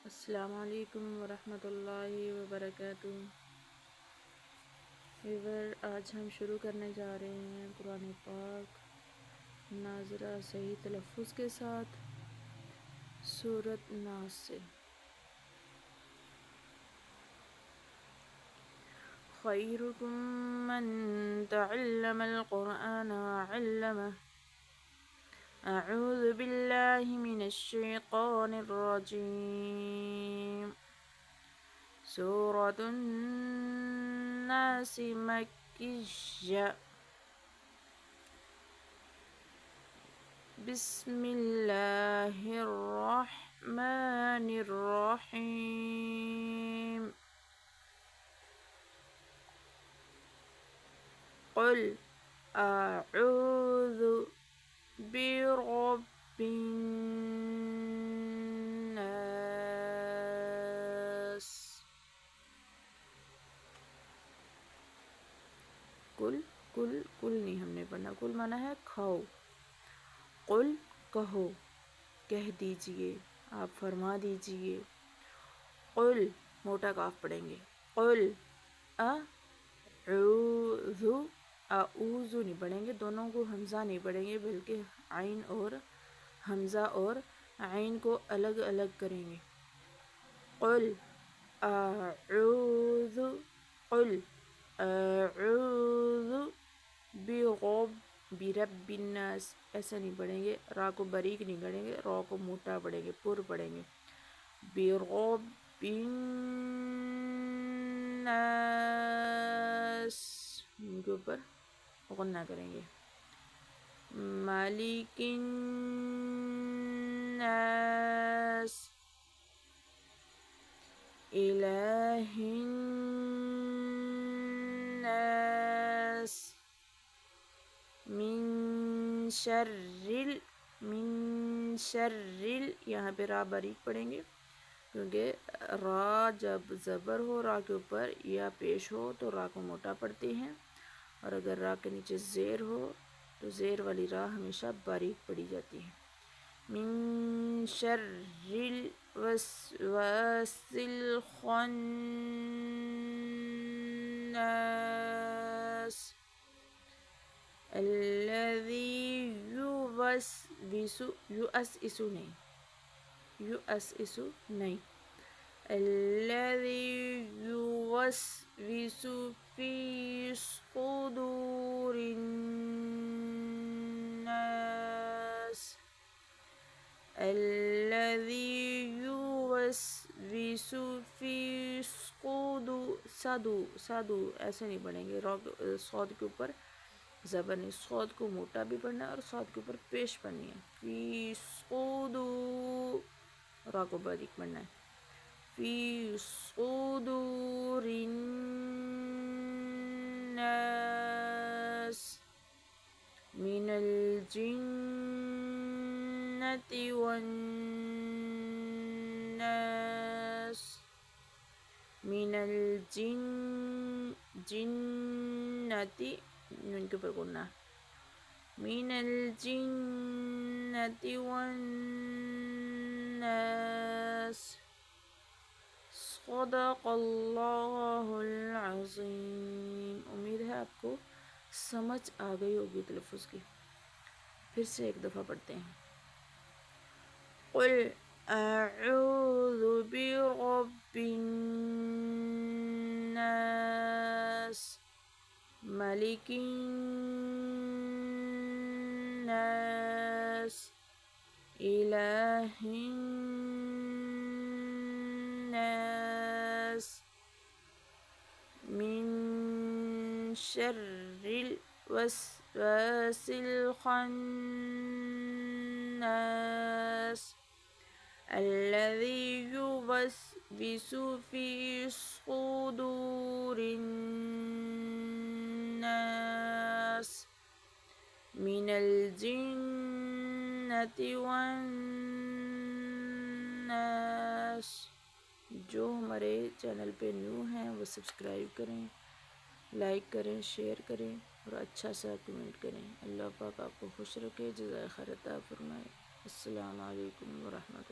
السلام علیکم ورحمۃ اللہ وبرکاتہ۔ آج ہم شروع کرنے جا رہے ہیں قرآن پاک ناظرہ صحیح تلفظ کے ساتھ سورۃ ناس سے۔ خیرکم من تعلم القرآن وعلمہ۔ اعوذ باللہ من الشیطان الرجیم۔ سورۃ الناس مکیہ۔ بسم اللہ الرحمن الرحیم۔ قل اعوذ برب الناس۔ کل نہیں ہم نے پڑھنا، کل مانا ہے کھاؤ۔ قل کہو، کہہ دیجئے، آپ فرما دیجئے۔ قل موٹا کاف پڑھیں گے، قل اعوذ، اعوذ نہیں پڑھیں گے، دونوں کو حمزہ نہیں پڑھیں گے بلکہ عین اور حمزہ اور عین کو الگ الگ کریں گے۔ قل اعوذ، قل اعوذ برب الناس، ایسا نہیں پڑھیں گے، را کو باریک نہیں پڑھیں گے، را کو موٹا پڑھیں گے، پر پڑھیں گے۔ برب الناس، ان کے اوپر غنہ کریں گے۔ مالک الناس، الہ الناس، من شر یہاں پہ را باریک پڑھیں گے کیونکہ را جب زبر ہو، را کے اوپر یا پیش ہو تو را کو موٹا پڑھتے ہیں، اور اگر را کے نیچے زیر ہو تو زیر والی را ہمیشہ باریک پڑھی جاتی ہے۔ من شر الوسواس الخناس، الذی یوسوس نہیں، الذی یوسوس فی صدور الناس، الذی یوسوس فی صدور ایسے نہیں پڑھیں گے، صاد کے اوپر زبر نہیں، صاد کو موٹا بھی پڑھنا ہے اور صاد کے اوپر پیش پڑھنی ہے۔ فی صدور، را کو باریک پڑھنا ہے۔ فی صدور الناس، من الجنة والناس، من الجنة، ان کے اوپر غنہ، من الجنة والناس۔ صدق اللہ العظیم۔ امید ہے آپ کو سمجھ آ گئی ہوگی تلفظ کی۔ پھر سے ایک دفعہ پڑھتے ہیں۔ قل اعوذ برب الناس، ملک الناس، الہ الناس، من شر الوسواس الخناس، الذی یوسوس فی صدور الناس، من الجنة والناس۔ جو ہمارے چینل پہ نیو ہیں وہ سبسکرائب کریں، لائک کریں، شیئر کریں اور اچھا سا کمنٹ کریں۔ اللہ پاک آپ کو خوش رکھے، جزائے خیر عطا فرمائے۔ السلام علیکم ورحمۃ اللہ۔